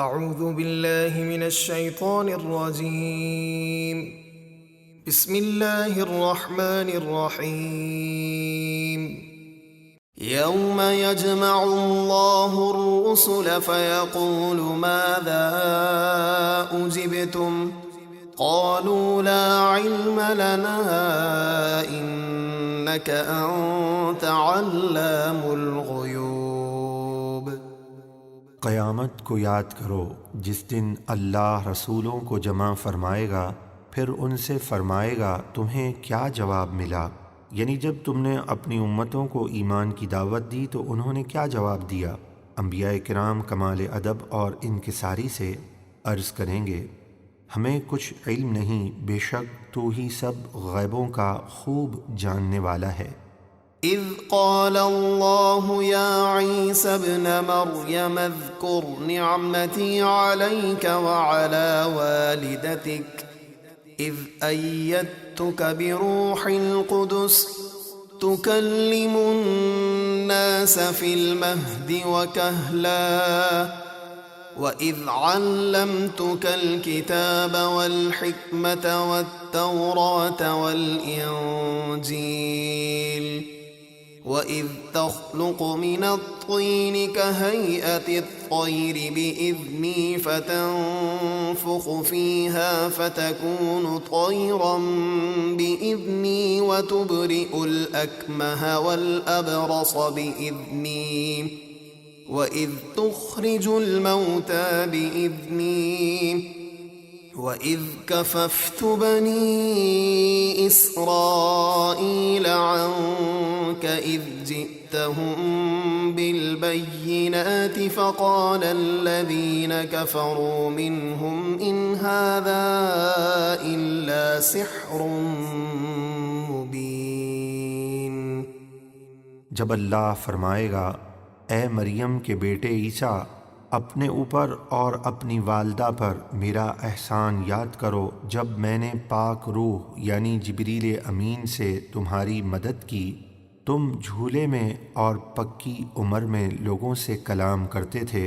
اعوذ باللہ من الشیطان الرجیم بسم اللہ الرحمن الرحیم یوم یجمع اللہ الرسل فیقول ماذا اجبتم قالوا لا علم لنا انک انت علام الغیوب۔ قیامت کو یاد کرو جس دن اللہ رسولوں کو جمع فرمائے گا، پھر ان سے فرمائے گا تمہیں کیا جواب ملا، یعنی جب تم نے اپنی امتوں کو ایمان کی دعوت دی تو انہوں نے کیا جواب دیا۔ انبیاء کرام کمال ادب اور انکساری سے عرض کریں گے ہمیں کچھ علم نہیں، بے شک تو ہی سب غیبوں کا خوب جاننے والا ہے۔ اذ قال اللہ یا عیسی ابن مریم اذکر نعمتی علیک وعلی والدتک اذ ایدتک بروح القدس تکلم الناس فی المہد وکہلا وَإِذْ عَلَّمْتُكَ الْكِتَابَ وَالْحِكْمَةَ وَالتَّوْرَاةَ وَالْإِنْجِيلَ وَإِذْ تَخْلُقُ مِنَ الطِّينِ كَهَيْئَةِ الطَّيْرِ بِإِذْنِي فَتَنفُخُ فِيهَا فَتَكُونُ طَيْرًا بِإِذْنِي وَتُبْرِئُ الْأَكْمَهَ وَالْأَبْرَصَ بِإِذْنِي وَإِذْ تُخْرِجُ الْمَوْتَى بِإِذْنِي وَإِذْ كَفَفْتُ بَنِي إِسْرَائِيلَ عَنْكَ إِذْ جِئْتَهُمْ بِالْبَيِّنَاتِ فَقَالَ الَّذِينَ كَفَرُوا مِنْهُمْ إِنْ هَذَا إِلَّا سِحْرٌ مُبِينٌ۔ جب اللہ فرمائے گا اے مریم کے بیٹے عیسیٰ، اپنے اوپر اور اپنی والدہ پر میرا احسان یاد کرو جب میں نے پاک روح یعنی جبریل امین سے تمہاری مدد کی، تم جھولے میں اور پکی عمر میں لوگوں سے کلام کرتے تھے،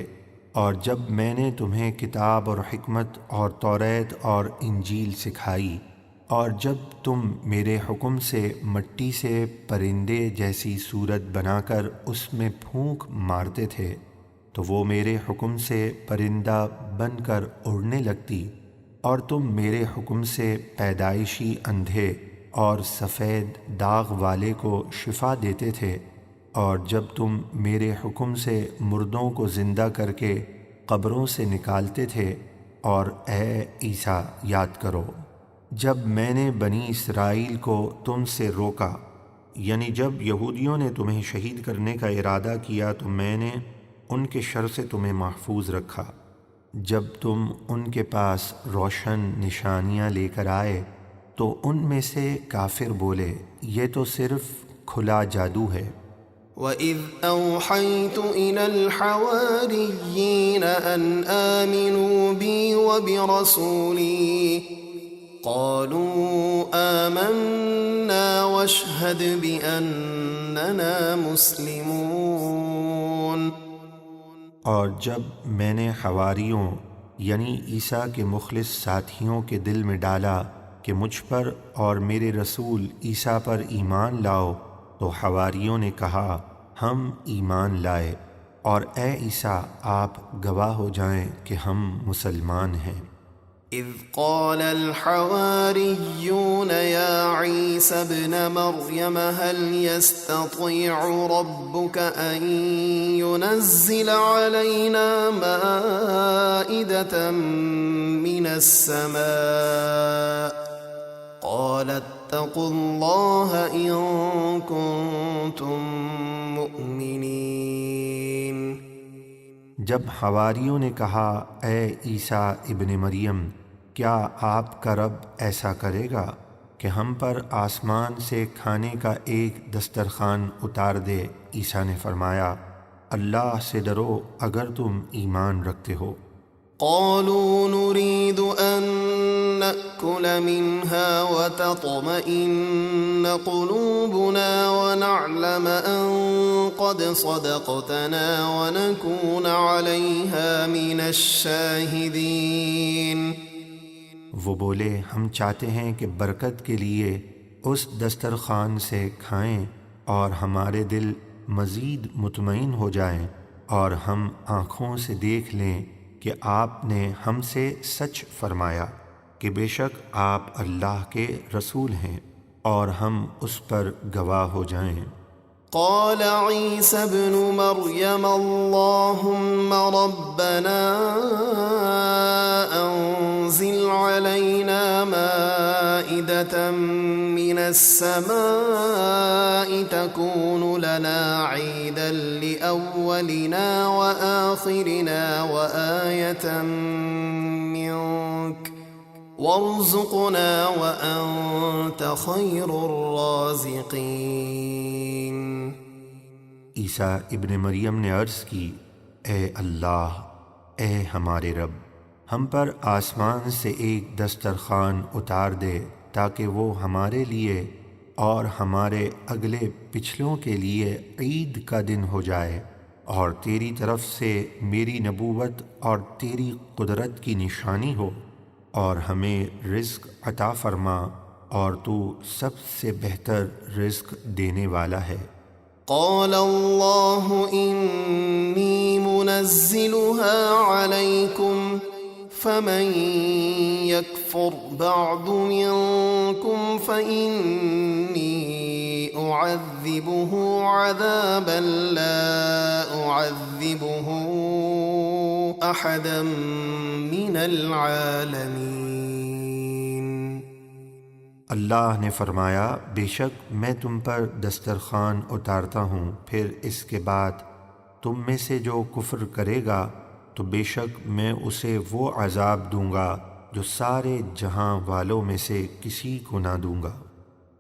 اور جب میں نے تمہیں کتاب اور حکمت اور توریت اور انجیل سکھائی، اور جب تم میرے حکم سے مٹی سے پرندے جیسی صورت بنا کر اس میں پھونک مارتے تھے تو وہ میرے حکم سے پرندہ بن کر اڑنے لگتی، اور تم میرے حکم سے پیدائشی اندھے اور سفید داغ والے کو شفا دیتے تھے، اور جب تم میرے حکم سے مردوں کو زندہ کر کے قبروں سے نکالتے تھے۔ اور اے عیسیٰ یاد کرو جب میں نے بنی اسرائیل کو تم سے روکا، یعنی جب یہودیوں نے تمہیں شہید کرنے کا ارادہ کیا تو میں نے ان کے شر سے تمہیں محفوظ رکھا۔ جب تم ان کے پاس روشن نشانیاں لے کر آئے تو ان میں سے کافر بولے یہ تو صرف کھلا جادو ہے۔ وَإِذْ أَوْحَيْتُ إِلَى الْحَوَارِيِّينَ أَنْ آمِنُوا بِي وَبِرَسُولِي قالوا آمنا واشهد بأننا مسلمون۔ اور جب میں نے حواریوں یعنی عیسیٰ کے مخلص ساتھیوں کے دل میں ڈالا کہ مجھ پر اور میرے رسول عیسیٰ پر ایمان لاؤ، تو حواریوں نے کہا ہم ایمان لائے، اور اے عیسیٰ آپ گواہ ہو جائیں کہ ہم مسلمان ہیں۔ اذ قال الحواريون يا عيسى ابن مريم هل يستطيع ربك أن ينزل علينا مائدة من السماء قال اتقوا الله إن كنتم مؤمنين۔ جب حواریوں نے کہا اے عیسیٰ ابن مریم، کیا آپ کا رب ایسا کرے گا کہ ہم پر آسمان سے کھانے کا ایک دسترخوان اتار دے؟ عیسیٰ نے فرمایا اللہ سے ڈرو اگر تم ایمان رکھتے ہو۔ قالوا نريد أن نأكل منها وتطمئن قلوبنا ونعلم أن قد صدقتنا ونكون عليها من الشاهدين. وہ بولے ہم چاہتے ہیں کہ برکت کے لیے اس دسترخوان سے کھائیں اور ہمارے دل مزید مطمئن ہو جائیں اور ہم آنکھوں سے دیکھ لیں کہ آپ نے ہم سے سچ فرمایا کہ بے شک آپ اللہ کے رسول ہیں اور ہم اس پر گواہ ہو جائیں. قال عيسى ابن مريم اللهم ربنا أنزل علينا مائدة من السماء تكون لنا عيدا لأولنا وآخرنا وآية منك وارزقنا وأنت خير الرازقين. عیسیٰ ابن مریم نے عرض کی اے اللہ، اے ہمارے رب، ہم پر آسمان سے ایک دسترخوان اتار دے تاکہ وہ ہمارے لیے اور ہمارے اگلے پچھلوں کے لیے عید کا دن ہو جائے، اور تیری طرف سے میری نبوت اور تیری قدرت کی نشانی ہو، اور ہمیں رزق عطا فرما، اور تو سب سے بہتر رزق دینے والا ہے. قال الله إني منزلها عليكم فمن يكفر بعد منكم فإني أعذبه عذابا لا أعذبه أحدا من العالمين. اللہ نے فرمایا بے شک میں تم پر دسترخوان اتارتا ہوں، پھر اس کے بعد تم میں سے جو کفر کرے گا تو بے شک میں اسے وہ عذاب دوں گا جو سارے جہاں والوں میں سے کسی کو نہ دوں گا.